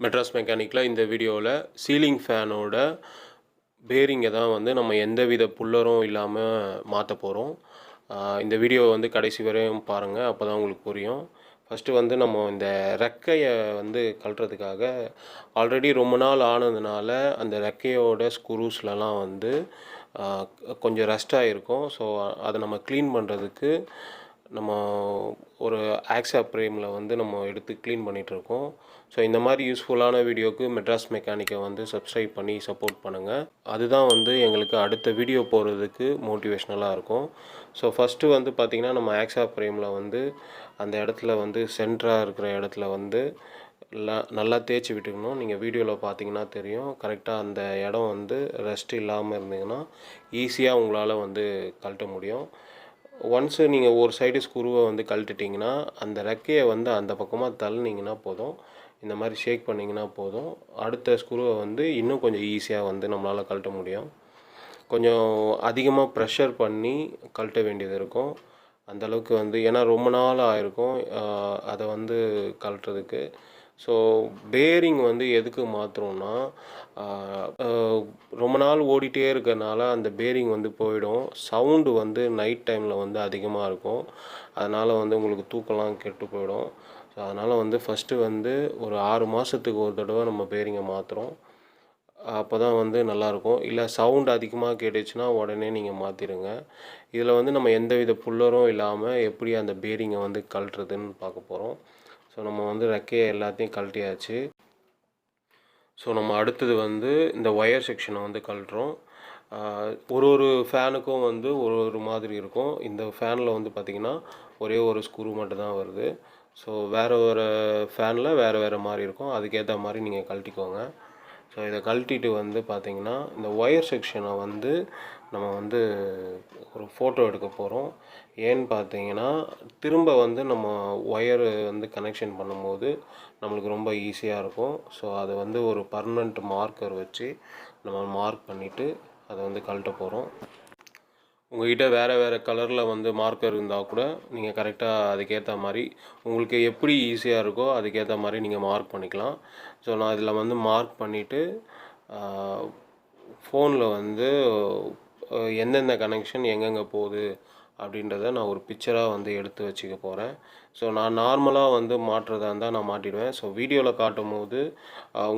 மெட்ராஸ் மெக்கானிக்கில் இந்த வீடியோவில் சீலிங் ஃபேனோட பேரிங்கை தான் வந்து நம்ம எந்தவித புல்லரும் இல்லாமல் மாற்ற போகிறோம். இந்த வீடியோவை வந்து கடைசி வரையும் பாருங்கள், அப்போ தான் உங்களுக்கு புரியும். ஃபஸ்ட்டு வந்து நம்ம இந்த ரெக்கையை வந்து கழட்டுறதுக்காக ஆல்ரெடி ரொம்ப நாள் ஆனதுனால அந்த ரெக்கையோட ஸ்க்ரூஸ்லலாம் வந்து கொஞ்சம் ரஸ்ட்டாக இருக்கும். ஸோ அதை நம்ம க்ளீன் பண்ணுறதுக்கு நம்ம ஒரு ஆக்ஸா ஃப்ரேமில் வந்து நம்ம எடுத்து க்ளீன் பண்ணிகிட்ருக்கோம். ஸோ இந்த மாதிரி யூஸ்ஃபுல்லான வீடியோவுக்கு மெட்ராஸ் மெக்கானிக்கை வந்து சப்ஸ்கிரைப் பண்ணி சப்போர்ட் பண்ணுங்கள். அதுதான் வந்து எங்களுக்கு அடுத்த வீடியோ போடுறதுக்கு மோட்டிவேஷ்னலாக இருக்கும். ஸோ ஃபஸ்ட்டு வந்து பார்த்திங்கன்னா நம்ம ஆக்ஸா ஃப்ரேமில் வந்து அந்த இடத்துல வந்து சென்டராக இருக்கிற இடத்துல வந்து நல்லா தேய்ச்சி விட்டுக்கணும். நீங்கள் வீடியோவில் பார்த்தீங்கன்னா தெரியும். கரெக்டாக அந்த இடம் வந்து ரெஸ்ட் இல்லாமல் இருந்தீங்கன்னா ஈஸியாக உங்களால் வந்து கழட்ட முடியும். ஒன்ஸு நீங்கள் ஒரு சைடு ஸ்க்ரூவை வந்து கழட்டிட்டிங்கன்னா அந்த ரெக்கையை வந்து அந்த பக்கமாக தள்ளினீங்கன்னா போதும், இந்த மாதிரி ஷேக் பண்ணிங்கன்னா போதும், அடுத்த ஸ்க்ரூவை வந்து இன்னும் கொஞ்சம் ஈஸியாக வந்து நம்மளால் கழட்ட முடியும். கொஞ்சம் அதிகமாக ப்ரெஷர் பண்ணி கழட்ட வேண்டியது இருக்கும். அந்தளவுக்கு வந்து ஏன்னா ரொம்ப நாள் ஆகிருக்கும் அதை வந்து கழட்டுறதுக்கு. ஸோ பேரிங் வந்து எதுக்கு மாற்றுறோன்னா, ரொம்ப நாள் ஓடிட்டே இருக்கிறனால அந்த பேரிங் வந்து போயிடும். சவுண்டு வந்து நைட் டைமில் வந்து அதிகமாக இருக்கும். அதனால் வந்து உங்களுக்கு தூக்கம்லாம் கெட்டு போயிடும். ஸோ அதனால் வந்து ஃபஸ்ட்டு வந்து ஒரு 6 மாதத்துக்கு ஒரு தடவை நம்ம பேரிங்கை மாற்றுறோம். அப்போ தான் வந்து நல்லாயிருக்கும். இல்லை சவுண்டு அதிகமாக கேட்டுச்சுன்னா உடனே நீங்கள் மாற்றிடுங்க. இதில் வந்து நம்ம எந்தவித புல்லரும் இல்லாமல் எப்படி அந்த பேரிங்கை வந்து கழட்டுறதுன்னு பார்க்க போகிறோம். ஸோ நம்ம வந்து ரெக்கையை எல்லாத்தையும் கழட்டியாச்சு. ஸோ நம்ம அடுத்தது வந்து இந்த ஒயர் செக்ஷனை வந்து கழட்டுறோம். ஒரு ஃபேனுக்கும் வந்து ஒரு மாதிரி இருக்கும். இந்த ஃபேனில் வந்து பார்த்திங்கன்னா ஒரே ஒரு ஸ்க்ரூ மட்டும் தான் வருது. ஸோ வேறு ஃபேனில் வேறு மாதிரி இருக்கும். அதுக்கேற்ற மாதிரி நீங்கள் கழட்டிக்கோங்க. ஸோ இதை கழட்டிட்டு வந்து பார்த்திங்கன்னா இந்த ஒயர் செக்ஷனை வந்து நம்ம வந்து ஒரு ஃபோட்டோ எடுக்க போகிறோம். ஏன்னு பார்த்தீங்கன்னா திரும்ப வந்து நம்ம ஒயரு வந்து கனெக்ஷன் பண்ணும்போது நம்மளுக்கு ரொம்ப ஈஸியாக இருக்கும். ஸோ அதை வந்து ஒரு பர்மனெண்ட் மார்க்கர் வச்சு நம்ம மார்க் பண்ணிவிட்டு அதை வந்து கழட்ட போகிறோம். உங்கள்கிட்ட வேறு கலரில் வந்து மார்க்கர் இருந்தால் கூட நீங்கள் கரெக்டாக அதுக்கேற்ற மாதிரி உங்களுக்கு எப்படி ஈஸியாக இருக்கோ அதுக்கேற்ற மாதிரி நீங்கள் மார்க் பண்ணிக்கலாம். ஸோ நான் இதில் வந்து மார்க் பண்ணிவிட்டு ஃபோனில் வந்து எந்தெந்த கனெக்ஷன் எங்கெங்கே போகுது அப்படின்றத நான் ஒரு பிக்சராக வந்து எடுத்து வச்சுக்க போகிறேன். ஸோ நான் நார்மலாக வந்து மாட்டுறதா இருந்தால் நான் மாட்டிடுவேன். ஸோ வீடியோவில் காட்டும் போது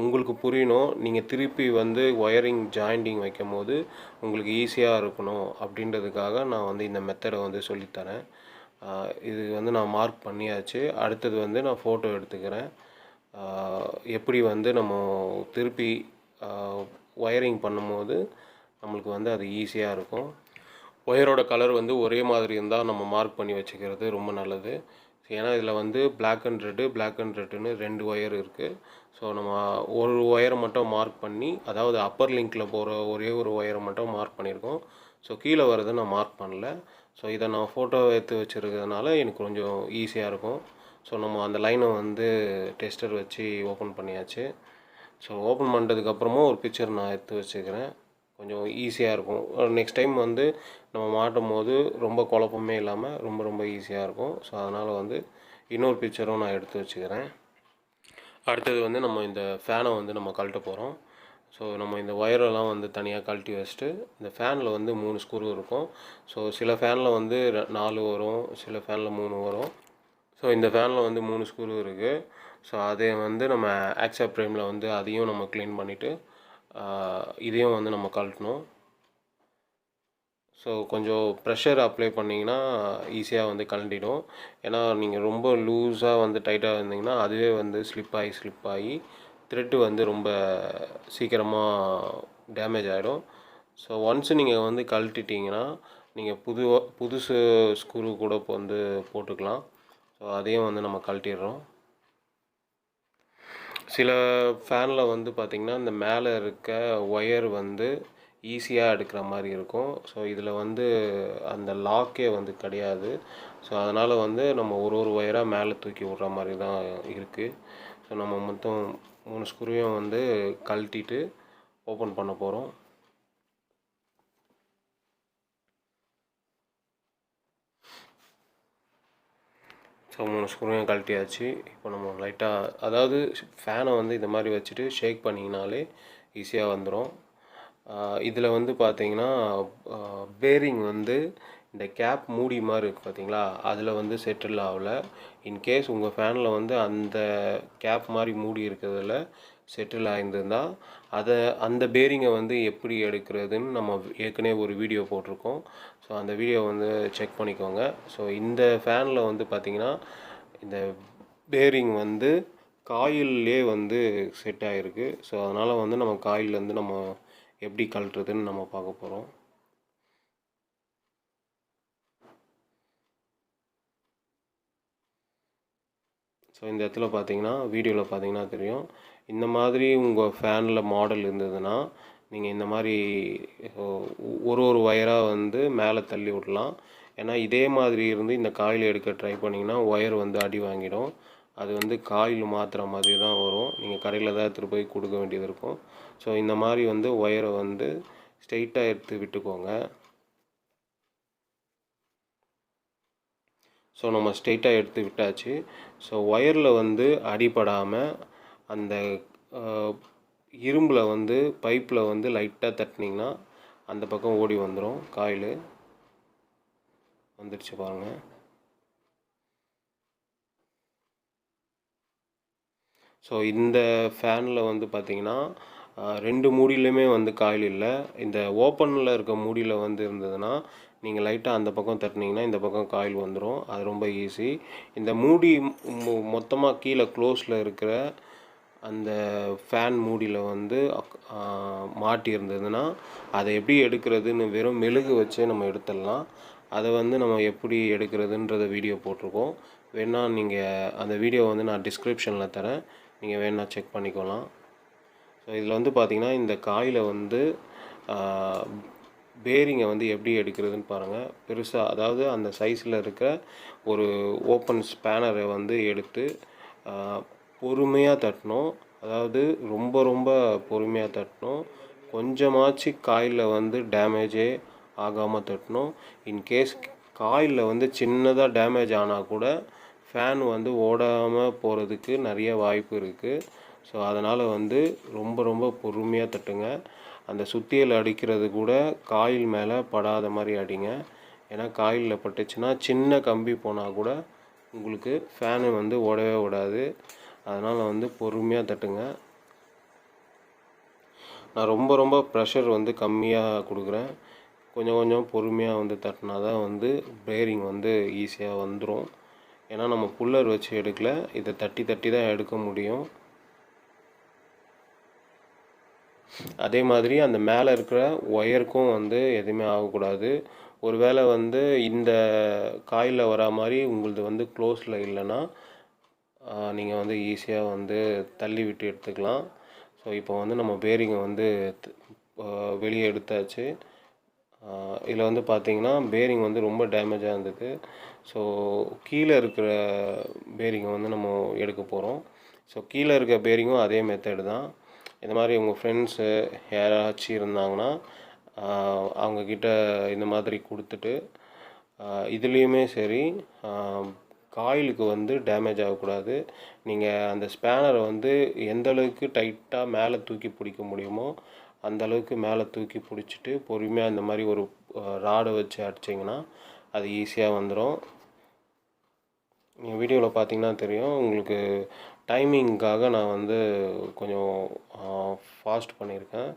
உங்களுக்கு புரியணும். நீங்கள் திருப்பி வந்து ஒயரிங் ஜாயிண்டிங் வைக்கும் போது உங்களுக்கு ஈஸியாக இருக்கணும் அப்படின்றதுக்காக நான் வந்து இந்த மெத்தடை வந்து சொல்லித்தரேன். இது வந்து நான் மார்க் பண்ணியாச்சு. அடுத்தது வந்து நான் ஃபோட்டோ எடுத்துக்கிறேன். எப்படி வந்து நம்ம திருப்பி ஒயரிங் பண்ணும்போது நம்மளுக்கு வந்து அது ஈஸியாக இருக்கும். ஒயரோட கலர் வந்து ஒரே மாதிரி இருந்தால் நம்ம மார்க் பண்ணி வச்சுக்கிறது ரொம்ப நல்லது. ஏன்னா இதில் வந்து பிளாக் அண்ட் ரெட்டுன்னு 2 ஒயர் இருக்குது. ஸோ நம்ம ஒரு ஒயரை மட்டும் மார்க் பண்ணி, அதாவது அப்பர் லிங்கில் போகிற ஒரே ஒரு ஒயரை மட்டும் மார்க் பண்ணியிருக்கோம். ஸோ கீழே வரதை நான் மார்க் பண்ணல. ஸோ இதை நான் ஃபோட்டோ எடுத்து வச்சுருக்கிறதுனால எனக்கு கொஞ்சம் ஈஸியாக இருக்கும். ஸோ நம்ம அந்த லைனை வந்து டெஸ்டர் வச்சு ஓப்பன் பண்ணியாச்சு. ஸோ ஓப்பன் பண்ணுறதுக்கப்புறமும் ஒரு பிக்சர் நான் எடுத்து வச்சுக்கிறேன். கொஞ்சம் ஈஸியாக இருக்கும். நெக்ஸ்ட் டைம் வந்து நம்ம மாட்டும் போது ரொம்ப குழப்பமே இல்லாமல் ரொம்ப ஈஸியாக இருக்கும். ஸோ அதனால் வந்து இன்னொரு பிக்சரும் நான் எடுத்து வச்சுக்கிறேன். அடுத்தது வந்து நம்ம இந்த ஃபேனை வந்து நம்ம கழட்ட போகிறோம். ஸோ நம்ம இந்த ஒயரெல்லாம் வந்து தனியாக கழட்டி வச்சுட்டு இந்த ஃபேனில் வந்து 3 ஸ்க்ரூ இருக்கும். ஸோ சில ஃபேனில் வந்து 4 வரும், சில ஃபேனில் 3 வரும். ஸோ இந்த ஃபேனில் வந்து 3 ஸ்க்ரூ இருக்குது. ஸோ அதை வந்து நம்ம ஆக்ஸா ஃப்ரேமில் வந்து அதையும் நம்ம க்ளீன் பண்ணிவிட்டு இதையும் வந்து நம்ம கழட்டணும். ஸோ கொஞ்சம் ப்ரெஷர் அப்ளை பண்ணிங்கன்னா ஈஸியாக வந்து கழட்டிடும். ஏன்னா நீங்கள் ரொம்ப லூஸாக வந்து டைட்டாக இருந்தீங்கன்னா அதுவே வந்து ஸ்லிப் ஆகி த்ரெட்டு வந்து ரொம்ப சீக்கிரமாக டேமேஜ் ஆகிடும். ஸோ ஒன்ஸு நீங்கள் வந்து கழட்டிட்டிங்கன்னா நீங்கள் புதுசு ஸ்க்ரூ கூட வந்து போட்டுக்கலாம். ஸோ அதையும் வந்து நம்ம கழட்டிடுறோம். சில ஃபேனில் வந்து பார்த்திங்கன்னா இந்த மேலே இருக்க ஒயர் வந்து ஈஸியாக எடுக்கிற மாதிரி இருக்கும். ஸோ இதில் வந்து அந்த லாக்கே வந்து கிடையாது. ஸோ அதனால் வந்து நம்ம ஒரு ஒயராக மேலே தூக்கி விட்ற மாதிரி தான் இருக்குது. ஸோ நம்ம மொத்தம் 3 ஸ்க்ரூவையும் வந்து கழட்டிட்டு ஓப்பன் பண்ண போகிறோம். So so 3 ஸ்க்ரூவையும் கழட்டியாச்சு. இப்போ நம்ம லைட்டாக அதாவது ஃபேனை வந்து இந்த மாதிரி வச்சுட்டு ஷேக் பண்ணிங்கனாலே ஈஸியாக வந்துடும். இதில் வந்து பார்த்தீங்கன்னா பேரிங் வந்து இந்த கேப் மூடி மாதிரி இருக்குது பார்த்தீங்களா, அதில் வந்து செட்டில் ஆகலை. இன்கேஸ் உங்கள் ஃபேனில் வந்து அந்த கேப் மாதிரி மூடி இருக்கிறதுல செட்டில் ஆகியிருந்தால் அந்த பேரிங்கை வந்து எப்படி எடுக்கிறதுன்னு நம்ம ஏற்கனவே ஒரு வீடியோ போட்டிருக்கோம். ஸோ அந்த வீடியோ வந்து செக் பண்ணிக்கோங்க. ஸோ இந்த ஃபேனில் வந்து பார்த்திங்கன்னா இந்த பேரிங் வந்து காயில்லே வந்து செட் ஆகிருக்கு. ஸோ அதனால் வந்து நம்ம காயிலேருந்து நம்ம எப்படி கழட்டுறதுன்னு நம்ம பார்க்க போகிறோம். ஸோ இந்த இடத்துல பார்த்தீங்கன்னா வீடியோவில் பார்த்தீங்கன்னா தெரியும். இந்த மாதிரி உங்கள் ஃபேனில் மாடல் இருந்ததுன்னா நீங்கள் இந்த மாதிரி ஒரு ஒயராக வந்து மேலே தள்ளி விடலாம். ஏன்னா இதே மாதிரி இருந்து இந்த காயில் எடுக்க ட்ரை பண்ணிங்கன்னா ஒயர் வந்து அடி வாங்கிடும். அது வந்து காயில் மாற்றுற மாதிரி தான் வரும். நீங்கள் கடையில் தான் எடுத்துகிட்டு போய் கொடுக்க வேண்டியது இருக்கும். ஸோ இந்த மாதிரி வந்து ஒயரை வந்து ஸ்ட்ரெயிட்டாக எடுத்து விட்டுக்கோங்க. ஸோ நம்ம ஸ்ட்ரெயிட்டாக எடுத்து விட்டாச்சு. ஸோ ஒயரில் வந்து அடிபடாமல் அந்த இரும்பில் வந்து பைப்பில் வந்து லைட்டாக தட்டினீங்கன்னா அந்த பக்கம் ஓடி வந்துடும். காயில் வந்துடுச்சு பாருங்கள். ஸோ இந்த ஃபேனில் வந்து பார்த்திங்கன்னா 2 மூடியிலையுமே வந்து காயில் இல்லை. இந்த ஓப்பனில் இருக்க மூடியில் வந்து இருந்ததுன்னா நீங்கள் லைட்டாக அந்த பக்கம் தட்டினீங்கன்னா இந்த பக்கம் காயில் வந்துடும். அது ரொம்ப ஈஸி. இந்த மூடி மொத்தமாக கீழே க்ளோஸில் இருக்கிற அந்த ஃபேன் மூடியில் வந்து மாட்டி இருந்ததுன்னா அதை எப்படி எடுக்கிறதுன்னு வெறும் மெழுகு வச்சே நம்ம எடுத்துடலாம். அதை வந்து நம்ம எப்படி எடுக்கிறதுன்றத வீடியோ போட்டிருக்கோம். வேணால் நீங்கள் அந்த வீடியோ வந்து நான் டிஸ்கிரிப்ஷனில் தரேன், நீங்கள் வேணால் செக் பண்ணிக்கலாம். ஸோ இதில் வந்து பார்த்திங்கன்னா இந்த காயில் வந்து பேரிங்கை வந்து எப்படி எடுக்கிறதுன்னு பாருங்கள். பெருசாக அதாவது அந்த சைஸில் இருக்க ஒரு ஓப்பன் ஸ்பேனரை வந்து எடுத்து பொறுமையாக தட்டணும். அதாவது ரொம்ப ரொம்ப பொறுமையாக தட்டணும். கொஞ்சமாச்சு காயிலில் வந்து டேமேஜே ஆகாமல் தட்டணும். இன்கேஸ் காயிலில் வந்து சின்னதாக டேமேஜ் ஆனால் கூட ஃபேன் வந்து ஓடாமல் போகிறதுக்கு நிறைய வாய்ப்பு இருக்குது. ஸோ அதனால் வந்து ரொம்ப ரொம்ப பொறுமையாக தட்டுங்க. அந்த சுத்தியல் அடிக்கிறது கூட காயில் மேலே படாத மாதிரி அடிங்க. ஏன்னா காயிலில் பட்டுச்சுன்னா சின்ன கம்பி போனால் கூட உங்களுக்கு ஃபேனு வந்து ஓடவே ஓடாது. அதனால் வந்து பொறுமையாக தட்டுங்க. நான் ரொம்ப ரொம்ப ப்ரெஷர் வந்து கம்மியாக கொடுக்குறேன். கொஞ்சம் கொஞ்சம் பொறுமையாக வந்து தட்டினா தான் வந்து பேரிங் வந்து ஈஸியாக வந்துடும். ஏன்னா நம்ம புல்லர் வச்சு எடுக்கல, இதை தட்டி தட்டி தான் எடுக்க முடியும். அதே மாதிரி அந்த மேலே இருக்கிற ஒயருக்கும் வந்து எதுவுமே ஆகக்கூடாது. ஒருவேளை வந்து இந்த காயில் வரா மாதிரி உங்களது வந்து க்ளோஸில் இல்லைன்னா நீங்கள் வந்து ஈஸியாக வந்து தள்ளி விட்டு எடுத்துக்கலாம். ஸோ இப்போ வந்து நம்ம பேரிங்கை வந்து வெளியே எடுத்தாச்சு. இதில் வந்து பார்த்திங்கன்னா பேரிங் வந்து ரொம்ப டேமேஜாக இருந்தது. ஸோ கீழே இருக்கிற பேரிங்கை வந்து நம்ம எடுக்க போகிறோம். ஸோ கீழே இருக்க பேரிங்கும் அதே மெத்தடு தான். இந்த மாதிரி உங்கள் ஃப்ரெண்ட்ஸு யாராச்சும் இருந்தாங்கன்னா அவங்கக்கிட்ட இந்த மாதிரி கொடுத்துட்டு இதுலேயுமே சரி காயிலுக்கு வந்து டேமேஜ் ஆகக்கூடாது. நீங்கள் அந்த ஸ்பேனரை வந்து எந்தளவுக்கு டைட்டாக மேலே தூக்கி பிடிக்க முடியுமோ அந்தளவுக்கு மேலே தூக்கி பிடிச்சிட்டு பொறுமையாக இந்த மாதிரி ஒரு ராடை வச்சு அடிச்சிங்கன்னா அது ஈஸியாக வந்துடும். நீங்கள் வீடியோவில் பார்த்தீங்கன்னா தெரியும். உங்களுக்கு டைமிங்காக நான் வந்து கொஞ்சம் ஃபாஸ்ட் பண்ணியிருக்கேன்.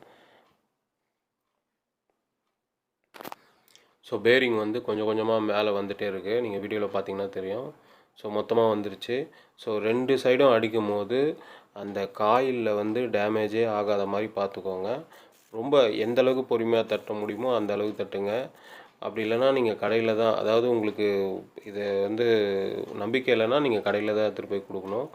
ஸோ பேரிங் வந்து கொஞ்சம் கொஞ்சமாக மேலே வந்துகிட்டே இருக்குது. நீங்கள் வீடியோவில் பார்த்தீங்கன்னா தெரியும். ஸோ மொத்தமாக வந்துருச்சு. ஸோ 2 சைடும் அடிக்கும் போது அந்த காயிலில் வந்து டேமேஜே ஆகாத மாதிரி பார்த்துக்கோங்க. ரொம்ப எந்த அளவுக்கு பொறுமையாக தட்ட முடியுமோ அந்த அளவுக்கு தட்டுங்க. அப்படி இல்லைன்னா நீங்கள் கடையில் தான், அதாவது உங்களுக்கு இது வந்து நம்பிக்கை இல்லைன்னா நீங்கள் கடையில் தான் எடுத்துகிட்டு போய் கொடுக்கணும்.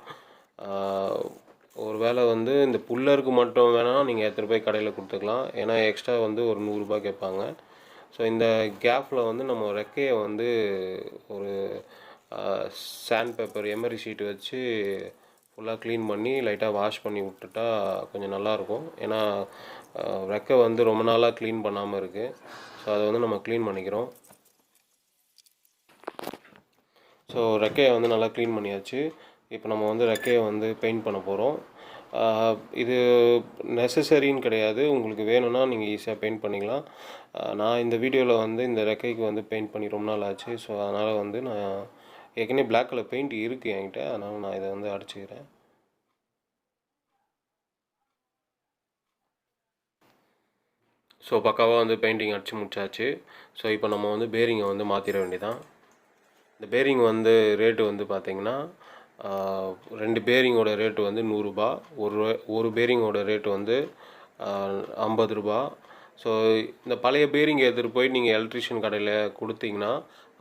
ஒரு வேளை வந்து இந்த புல்லருக்கு மட்டும் வேணால் நீங்கள் எடுத்துகிட்டு போய் கடையில் கொடுத்துக்கலாம். ஏன்னா எக்ஸ்ட்ரா வந்து ஒரு 100 ரூபாய் கேட்பாங்க. ஸோ இந்த கேப்பில் வந்து நம்ம ரெக்கையை வந்து ஒரு சாண்ட் பேப்பர் எமரி ஷீட் வச்சு ஃபுல்லாக க்ளீன் பண்ணி லைட்டாக வாஷ் பண்ணி விட்டுட்டா கொஞ்சம் நல்லாயிருக்கும். ஏன்னா ரெக்கை வந்து ரொம்ப நாளாக க்ளீன் பண்ணாமல் இருக்குது. ஸோ அதை வந்து நம்ம க்ளீன் பண்ணிக்கிறோம். ஸோ ரெக்கையை வந்து நல்லா க்ளீன் பண்ணியாச்சு. இப்போ நம்ம வந்து ரெக்கையை வந்து பெயிண்ட் பண்ண போகிறோம். இது நெசசரின்னு கிடையாது, உங்களுக்கு வேணும்னா நீங்கள் ஈஸியாக பெயிண்ட் பண்ணிக்கலாம். நான் இந்த வீடியோவில் வந்து இந்த ரெக்கைக்கு வந்து பெயிண்ட் பண்ணி ரொம்ப நாள் ஆச்சு. ஸோ அதனால் வந்து நான் ஏற்கனவே பிளாக் கலர் பெயிண்ட் இருக்குது என்கிட்ட, அதனால் நான் இதை வந்து அடிச்சுக்கிறேன். ஸோ பக்காவாக வந்து பெயிண்டிங் அடித்து முடிச்சாச்சு. ஸோ இப்போ நம்ம வந்து பேரிங்கை வந்து மாற்றிட வேண்டியதான். இந்த பேரிங் வந்து ரேட்டு வந்து பார்த்திங்கன்னா 2 பேரிங்கோட ரேட்டு வந்து 100 ரூபா. ஒரு பேரிங்கோட ரேட்டு வந்து 50 ரூபா. ஸோ இந்த பழைய பேரிங் எடுத்துகிட்டு போய் நீங்கள் எலக்ட்ரிஷியன் கடையில் கொடுத்தீங்கன்னா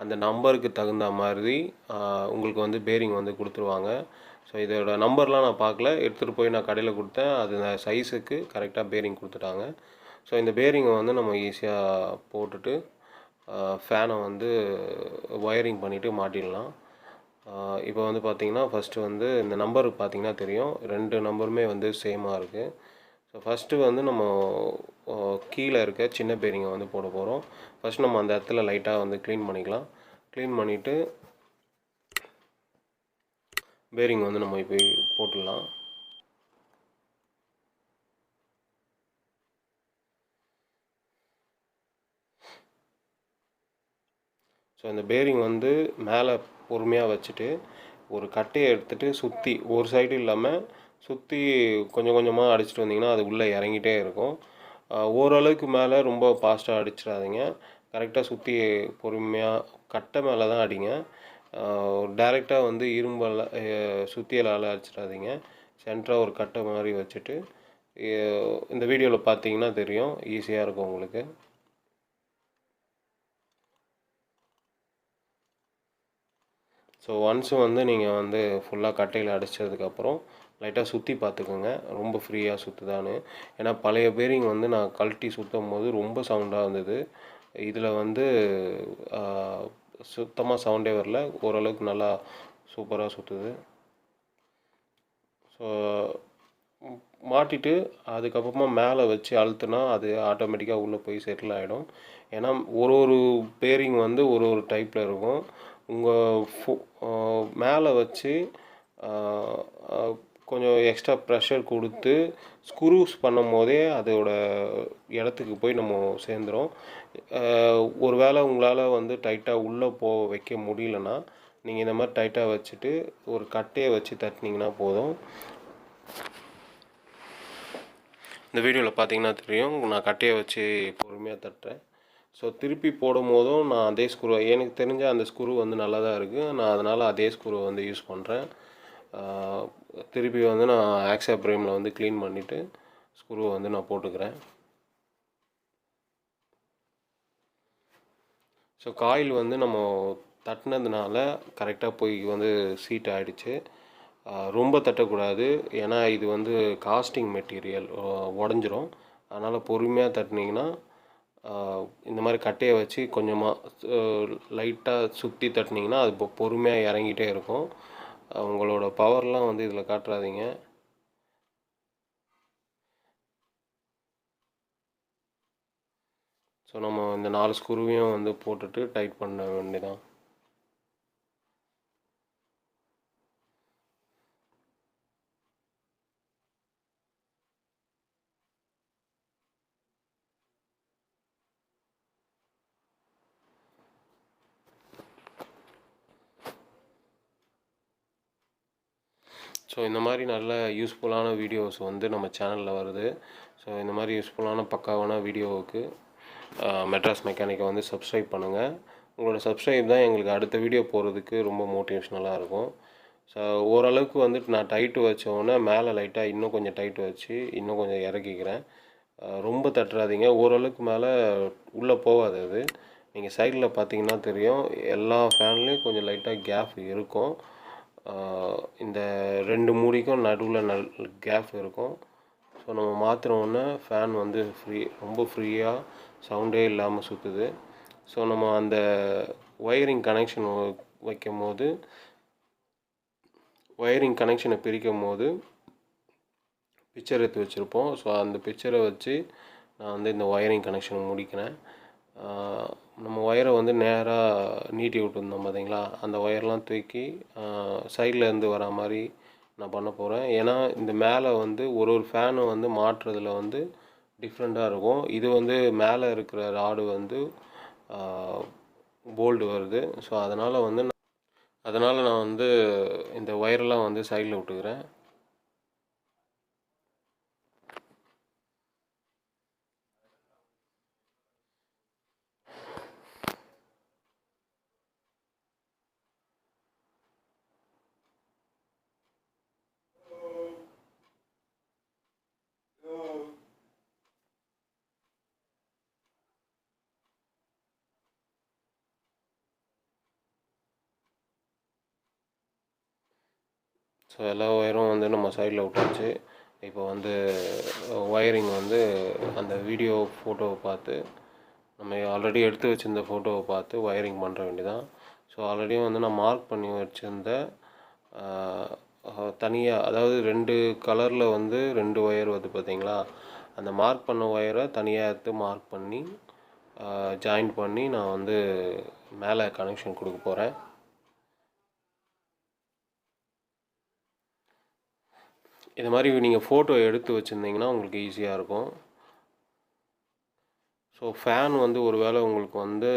அந்த நம்பருக்கு தகுந்த மாதிரி உங்களுக்கு வந்து பேரிங் வந்து கொடுத்துருவாங்க. ஸோ இதோட நம்பர்லாம் நான் பார்க்கல, எடுத்துகிட்டு போய் நான் கடையில் கொடுத்தேன். அது சைஸுக்கு கரெக்டாக பேரிங் கொடுத்துட்டாங்க. ஸோ இந்த பேரிங்கை வந்து நம்ம ஈஸியாக போட்டுட்டு ஃபேனை வந்து ஒயரிங் பண்ணிவிட்டு மாட்டிடலாம். இப்போ வந்து பார்த்திங்கன்னா ஃபஸ்ட்டு வந்து இந்த நம்பருக்கு பார்த்திங்கன்னா தெரியும், 2 நம்பருமே வந்து சேமாக இருக்குது. ஸோ ஃபஸ்ட்டு வந்து நம்ம கீழே இருக்க சின்ன பேரிங்கை வந்து போட போகிறோம். ஃபஸ்ட் நம்ம அந்த இடத்துல லைட்டாக வந்து க்ளீன் பண்ணிக்கலாம். க்ளீன் பண்ணிவிட்டு பேரிங் வந்து நம்ம இப்போ போட்டுடலாம். ஸோ இந்த பேரிங் வந்து மேலே பொறுமையாக வச்சுட்டு ஒரு கட்டையை எடுத்துகிட்டு சுற்றி ஒரு சைடு இல்லாமல் சுற்றி கொஞ்சம் கொஞ்சமாக அடிச்சுட்டு வந்தீங்கன்னா அது உள்ளே இறங்கிட்டே இருக்கும். ஓரளவுக்கு மேலே ரொம்ப ஃபாஸ்ட்டாக அடிச்சிடாதீங்க, கரெக்டாக சுற்றி பொறுமையாக கட்டை மேலே தான் அடிங்க. டைரெக்டாக வந்து இரும்பால் சுத்தியலால் அடிச்சிடாதீங்க. சென்டராக ஒரு கட்டை மாதிரி வச்சுட்டு இந்த வீடியோவில் பார்த்தீங்கன்னா தெரியும், ஈஸியாக இருக்கும் உங்களுக்கு. ஸோ ஒன்ஸ் வந்து நீங்கள் வந்து ஃபுல்லாக கட்டையில் அடித்ததுக்கப்புறம் லைட்டாக சுற்றி பார்த்துக்கோங்க, ரொம்ப ஃப்ரீயாக சுற்றுதான்னு. ஏன்னா பழைய பேரிங் வந்து நான் கழட்டி சுற்றும் போது ரொம்ப சவுண்டாக இருந்தது. இதில் வந்து சுத்தமாக சவுண்டே வரல, ஓரளவுக்கு நல்லா சூப்பராக சுற்றுது. ஸோ மாட்டிட்டு அதுக்கப்புறமா மேலே வச்சு அழுத்துனா அது ஆட்டோமேட்டிக்காக உள்ளே போய் செட்டில் ஆகிடும். ஏன்னா ஒரு பேரிங் வந்து ஒரு டைப்பில் இருக்கும். உங்கள் மேலே வச்சு கொஞ்சம் எக்ஸ்ட்ரா ப்ரெஷர் கொடுத்து ஸ்க்ரூஸ் பண்ணும் போதே அதோட இடத்துக்கு போய் நம்ம சேர்ந்துடும். ஒரு வேளை உங்களால் வந்து டைட்டாக உள்ளே வைக்க முடியலன்னா நீங்கள் இந்த மாதிரி டைட்டாக வச்சுட்டு ஒரு கட்டையை வச்சு தட்டினீங்கன்னா போதும். இந்த வீடியோவில் பார்த்தீங்கன்னா தெரியும், நான் கட்டையை வச்சு பொறுமையாக தட்டுறேன். ஸோ திருப்பி போடும் போதும் நான் அதே ஸ்க்ரூ, எனக்கு தெரிஞ்ச அந்த ஸ்க்ரூ வந்து நல்லா தான் இருக்குது, நான் அதனால் அதே ஸ்க்ரூவை வந்து யூஸ் பண்ணுறேன். திருப்பி வந்து நான் ஆக்ஸா பிரேமில் வந்து க்ளீன் பண்ணிவிட்டு ஸ்க்ரூவை வந்து நான் போட்டுக்கிறேன். ஸோ காயில் வந்து நம்ம தட்டினதுனால கரெக்டாக போய் வந்து சீட் ஆகிடுச்சு. ரொம்ப தட்டக்கூடாது, ஏன்னா இது வந்து காஸ்டிங் மெட்டீரியல், உடஞ்சிரும். அதனால் பொறுமையாக தட்டினீங்கன்னா இந்த மாதிரி கட்டையை வச்சு கொஞ்சமாக லைட்டாக சுற்றி தட்டினீங்கன்னா அது பொறுமையாக இறங்கிட்டே இருக்கும். உங்களோட பவர்லாம் வந்து இதில் காட்டுறாதீங்க. ஸோ நம்ம இந்த 4 ஸ்க்ரூவையும் வந்து போட்டுட்டு டைட் பண்ண வேண்டியதான். ஸோ இந்த மாதிரி நல்ல யூஸ்ஃபுல்லான வீடியோஸ் வந்து நம்ம சேனலில் வருது. ஸோ இந்த மாதிரி யூஸ்ஃபுல்லான பக்காவான வீடியோவுக்கு மெட்ராஸ் மெக்கானிக்கை வந்து சப்ஸ்கிரைப் பண்ணுங்கள். உங்களோட சப்ஸ்கிரைப் தான் எங்களுக்கு அடுத்த வீடியோ போகிறதுக்கு ரொம்ப மோட்டிவேஷ்னலாக இருக்கும். ஸோ ஓரளவுக்கு வந்துட்டு நான் டைட்டு வச்சோன்னே மேலே லைட்டாக இன்னும் கொஞ்சம் டைட்டு வச்சு இன்னும் கொஞ்சம் இறக்கிக்கிறேன். ரொம்ப தட்டுறாதீங்க, ஓரளவுக்கு மேலே உள்ளே போகாது அது. நீங்கள் சைடில் பார்த்தீங்கன்னா தெரியும், எல்லா ஃபேன்லேயும் கொஞ்சம் லைட்டாக கேப் இருக்கும். இந்த 2 மூடிக்கும் நடுவில் கேப் இருக்கும். ஸோ நம்ம மாற்றினோடனே ஃபேன் வந்து ரொம்ப ஃப்ரீயாக சவுண்டே இல்லாமல் சுற்றுது. ஸோ நம்ம அந்த ஒயரிங் கனெக்ஷன் வைக்கும் போது, ஒயரிங் கனெக்ஷனை பிரிக்கும் போது பிக்சர் எடுத்து வச்சுருப்போம். ஸோ அந்த பிக்சரை வச்சு நான் வந்து இந்த ஒயரிங் கனெக்ஷனை முடிக்கிறேன். நம்ம ஒயரை வந்து நேராக நீட்டி விட்டுருந்தோம் பார்த்தீங்களா, அந்த ஒயர்லாம் தூக்கி சைட்லேருந்து வரா மாதிரி நான் பண்ண போகிறேன். ஏன்னா இந்த மேலே வந்து ஒரு ஃபேனு வந்து மாட்டுறதுல வந்து டிஃப்ரெண்ட்டாக இருக்கும். இது வந்து மேலே இருக்கிற ராடு வந்து போல்டு வருது. ஸோ அதனால் நான் வந்து இந்த ஒயரெல்லாம் வந்து சைடில் விட்டுக்கிறேன். ஸோ எல்லா ஒயரும் வந்து நம்ம சைடில் விட்டாச்சு. இப்போ வந்து ஒயரிங் வந்து அந்த வீடியோ ஃபோட்டோவை பார்த்து நம்ம ஆல்ரெடி எடுத்து வச்சுருந்த ஃபோட்டோவை பார்த்து ஒயரிங் பண்ணுற வேண்டியதான். ஸோ ஆல்ரெடி வந்து நான் மார்க் பண்ணி வச்சுருந்த தனியாக, அதாவது 2 கலரில் வந்து 2 ஒயர் வருது பார்த்தீங்களா, அந்த மார்க் பண்ண ஒயரை தனியாக எடுத்து மார்க் பண்ணி ஜாயின் பண்ணி நான் வந்து மேலே கனெக்ஷன் கொடுக்க போகிறேன். இது மாதிரி நீங்கள் ஃபோட்டோ எடுத்து வச்சுருந்தீங்கன்னா உங்களுக்கு ஈஸியாக இருக்கும். ஸோ ஃபேன் வந்து ஒரு வேளை உங்களுக்கு வந்து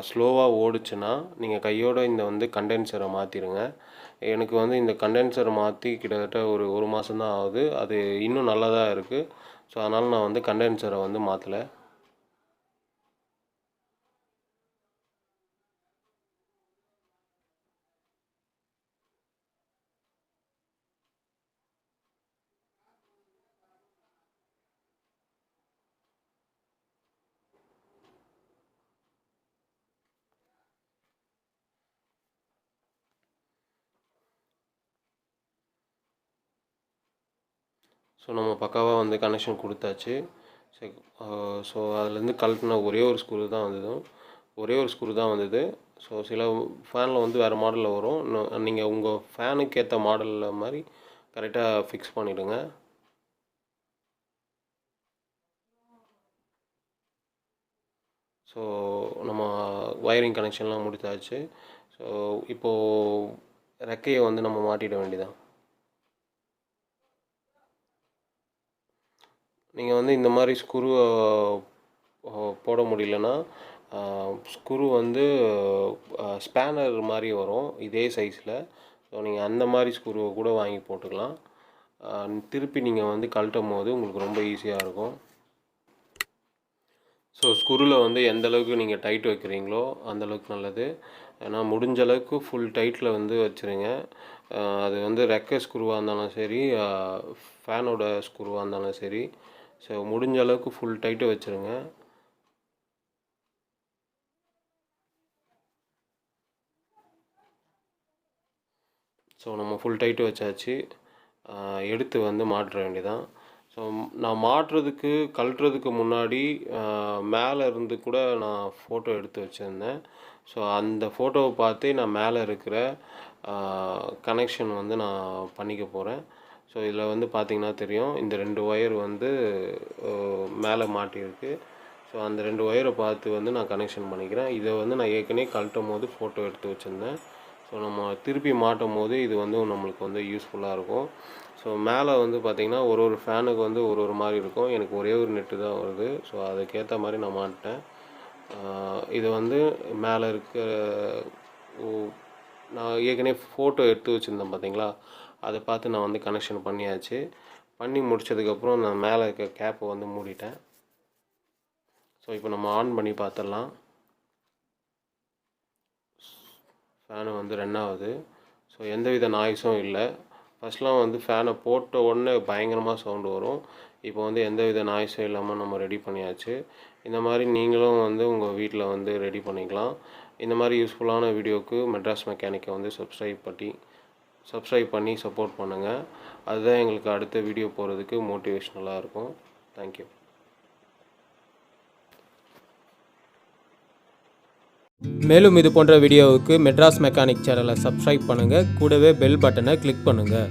ஸ்லோவாக ஓடுச்சுன்னா நீங்கள் கையோடு இந்த வந்து கண்டென்சரை மாற்றிடுங்க. எனக்கு வந்து இந்த கண்டென்சரை மாற்றி கிட்டத்தட்ட ஒரு மாதம் தான் ஆகுது. அது இன்னும் நல்லா தான் இருக்குது. ஸோ அதனால் நான் வந்து கண்டென்சரை வந்து மாற்றலை. ஸோ நம்ம பக்காவாக வந்து கனெக்ஷன் கொடுத்தாச்சு. ஸோ அதுலேருந்து கழட்டின ஒரே ஒரு ஸ்க்ரூ தான் வந்தது. ஸோ சில ஃபேனில் வந்து வேறு மாடலில் வரும். நீங்கள் உங்கள் ஃபேனுக்கு ஏற்ற மாடலில் மாதிரி கரெக்டாக ஃபிக்ஸ் பண்ணிவிடுங்க. ஸோ நம்ம ஒயரிங் கனெக்ஷன்லாம் முடித்தாச்சு. ஸோ இப்போது ரெக்கையை வந்து நம்ம மாட்டிட வேண்டியதான். நீங்கள் வந்து இந்த மாதிரி ஸ்க்ரூ போட முடியலன்னா ஸ்க்ரூ வந்து ஸ்பேனர் மாதிரி வரும் இதே சைஸில். ஸோ நீங்கள் அந்த மாதிரி ஸ்க்ரூவை கூட வாங்கி போட்டுக்கலாம். திருப்பி நீங்கள் வந்து கழட்டும் போது உங்களுக்கு ரொம்ப ஈஸியாக இருக்கும். ஸோ ஸ்க்ரூவில் வந்து எந்தளவுக்கு நீங்கள் டைட் வைக்கிறீங்களோ அந்தளவுக்கு நல்லது. ஏன்னா முடிஞ்ச அளவுக்கு ஃபுல் டைட்டில் வந்து வச்சுருங்க. அது வந்து ரெக்கை ஸ்க்ரூவாக இருந்தாலும் சரி, ஃபேனோட ஸ்க்ரூவாக இருந்தாலும் சரி. ஸோ முடிஞ்ச அளவுக்கு ஃபுல் டைட்டு வச்சுருங்க. ஸோ நம்ம ஃபுல் டைட்டு வச்சாச்சு. எடுத்து வந்து மாட்ட வேண்டியதான். ஸோ நான் மாட்டுறதுக்கு கழட்டுறதுக்கு முன்னாடி மேலே இருந்து கூட நான் ஃபோட்டோ எடுத்து வச்சுருந்தேன். ஸோ அந்த ஃபோட்டோவை பார்த்தே நான் மேலே இருக்கிற கனெக்ஷன் வந்து நான் பண்ணிக்க போகிறேன். ஸோ இதில் வந்து பார்த்திங்கன்னா தெரியும், இந்த 2 ஒயர் வந்து மேலே மாட்டியிருக்கு. ஸோ அந்த 2 ஒயரை பார்த்து வந்து நான் கனெக்ஷன் பண்ணிக்கிறேன். இதை வந்து நான் ஏற்கனவே கழட்டும் போது ஃபோட்டோ எடுத்து வச்சுருந்தேன். ஸோ நம்ம திருப்பி மாட்டும் போது இது வந்து நம்மளுக்கு வந்து யூஸ்ஃபுல்லாக இருக்கும். ஸோ மேலே வந்து பார்த்திங்கன்னா ஒரு ஃபேனுக்கு வந்து ஒரு மாதிரி இருக்கும். எனக்கு ஒரே ஒரு நெட்டு தான் வருது. ஸோ அதுக்கேற்ற மாதிரி நான் மாட்டிட்டேன். இது வந்து மேலே இருக்க நான் ஏற்கனவே ஃபோட்டோ எடுத்து வச்சுருந்தேன் பார்த்தீங்களா, அதை பார்த்து நான் வந்து கனெக்ஷன் பண்ணியாச்சு. பண்ணி முடித்ததுக்கப்புறம் நான் மேலே இருக்க கேப்பை வந்து மூடிட்டேன். ஸோ இப்போ நம்ம ஆன் பண்ணி பார்த்துடலாம். ஃபேனு வந்து ரன் ஆகுது. ஸோ எந்தவித நாய்ஸும் இல்லை. ஃபஸ்ட்லாம் வந்து ஃபேனை போட்ட உடனே பயங்கரமாக சவுண்டு வரும். இப்போ வந்து எந்தவித நாய்ஸும் இல்லாமல் நம்ம ரெடி பண்ணியாச்சு. இந்த மாதிரி நீங்களும் வந்து உங்கள் வீட்டில் வந்து ரெடி பண்ணிக்கலாம். இந்த மாதிரி யூஸ்ஃபுல்லான வீடியோவுக்கு மெட்ராஸ் மெக்கானிக்கை வந்து சப்ஸ்கிரைப் பண்ணி சப்போர்ட் பண்ணுங்கள். அதுதான் எங்களுக்கு அடுத்த வீடியோ போகிறதுக்கு மோட்டிவேஷ்னலாக இருக்கும். தேங்க்யூ. மேலும் இது போன்ற வீடியோவுக்கு மெட்ராஸ் மெக்கானிக் சேனலை சப்ஸ்கிரைப் பண்ணுங்கள். கூடவே பெல் பட்டனை கிளிக் பண்ணுங்கள்.